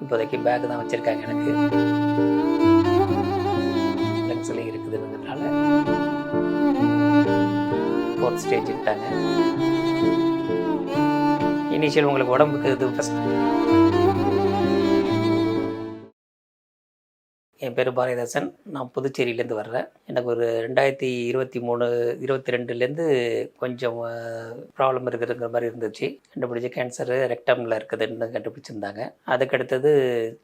இப்போதைக்கு பேக் தான் வச்சுருக்காங்க எனக்கு. லங்ஸில் இருக்குதுங்கிறதுனால 4th ஸ்டேஜ்ட்டாங்க. இனிஷியல் உங்களுக்கு உடம்புக்கு இது ஃபஸ்ட். என் பேர் பாரதிதாசன். நான் புதுச்சேரியிலேருந்து வர்றேன். எனக்கு ஒரு 2023, 22லேருந்து கொஞ்சம் ப்ராப்ளம் இருக்குதுங்கிற மாதிரி இருந்துச்சு. கண்டுபிடிச்சி கேன்சரு ரெக்டமில் இருக்குதுன்னு கண்டுபிடிச்சிருந்தாங்க. அதுக்கடுத்தது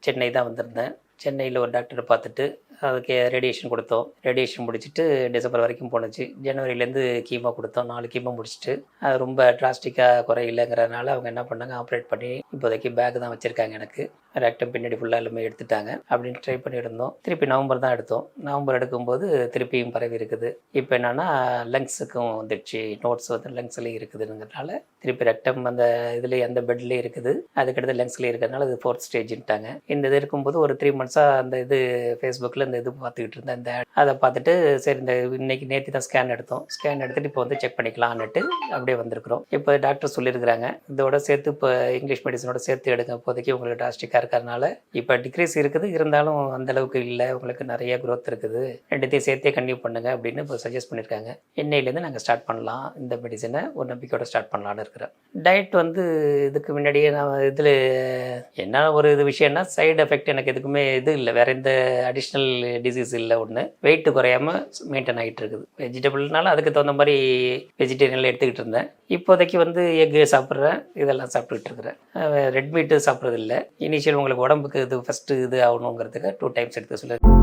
சென்னை தான் வந்திருந்தேன். சென்னையில் ஒரு டாக்டரை பார்த்துட்டு அதுக்கு ரேடியேஷன் கொடுத்தோம். ரேடியேஷன் முடிச்சுட்டு டிசம்பர் வரைக்கும் போணுச்சு. ஜனவரியிலேருந்து கீமோ கொடுத்தோம். 4 கீமோ முடிச்சுட்டு அது ரொம்ப டிராஸ்டிக்காக குறையில்லைங்கிறதுனால அவங்க என்ன பண்ணாங்க, ஆப்ரேட் பண்ணி இப்போதைக்கு பேக் தான் வச்சுருக்காங்க எனக்கு. ரெக்டம் பின்னாடி ஃபுல்லாக எல்லாமே எடுத்துட்டாங்க. அப்படின்னு ட்ரை பண்ணியிருந்தோம். திருப்பி நவம்பர் தான் எடுத்தோம். நவம்பர் எடுக்கும்போது திருப்பியும் பரவி இருக்குது. இப்போ என்னென்னா லங்ஸுக்கும் வந்துடுச்சு. நோட்ஸ் வந்து லங்ஸ்லேயும் இருக்குதுங்கிறதுனால திருப்பி ரெக்டம் அந்த இதுலேயே அந்த பெட்லேயே இருக்குது. அதுக்கடுத்து லங்ஸ்லேயே இருக்கிறதுனால அது 4th ஸ்டேஜ்ட்டாங்க. இந்த இது இருக்கும்போது ஒரு 3 மந்த்ஸாக அந்த இது ஃபேஸ்புக்கில் இந்த இது பார்த்துக்கிட்டு இருந்தேன். இந்த அதை பார்த்துட்டு சரி இந்த இன்னைக்கு நேற்று தான் ஸ்கேன் எடுத்தோம். ஸ்கேன் எடுத்துகிட்டு இப்போ வந்து செக் பண்ணிக்கலான்னுட்டு அப்படியே வந்திருக்கிறோம். இப்போ டாக்டர் சொல்லியிருக்கிறாங்க இதோட சேர்த்து இப்போ இங்கிலீஷ் மெடிசனோட சேர்த்து எடுங்க. இப்போதைக்கு உங்களுக்கு டிராஸ்டிக்காக இருக்கிறதுனால இப்போ டிக்ரீஸ் இருக்குது, இருந்தாலும் அந்தளவுக்கு இல்லை, உங்களுக்கு நிறைய க்ரோத் இருக்குது, ரெண்டுத்தையும் சேர்த்தே கண்டினியூ பண்ணுங்க அப்படின்னு இப்போ சஜஸ்ட் பண்ணியிருக்காங்க. இன்னையிலேருந்து நாங்கள் ஸ்டார்ட் பண்ணலாம் இந்த மெடிசனை, ஒரு நம்பிக்கையோட ஸ்டார்ட் பண்ணலான்னு இருக்கிறேன். டயட் வந்து இதுக்கு முன்னாடியே நான் இதில் என்ன ஒரு இது விஷயம்னா சைடு எஃபெக்ட் எனக்கு எதுக்குமே இது இல்லை, வேறு எந்த அடிஷ்னல் டிசீஸ் இல்லை. ஒன்று வெயிட் குறையாமல் மெயின்டைன் ஆகிட்டு இருக்குது. வெஜிடபிள்னால அதுக்கு தகுந்த மாதிரி வெஜிடேரியனில் எடுத்துக்கிட்டு இருந்தேன். இப்போதைக்கு வந்து எக்கு சாப்பிட்றேன், இதெல்லாம் சாப்பிட்டுக்கிட்டு இருக்கிறேன். ரெட் மீட்டு சாப்பிட்றது இல்லை. இனிஷியல் உங்களுக்கு உடம்புக்கு இது ஃபஸ்ட்டு இது ஆகணுங்கிறதுக்கு 2 டைம்ஸ் எடுத்து சொல்லுங்கள்.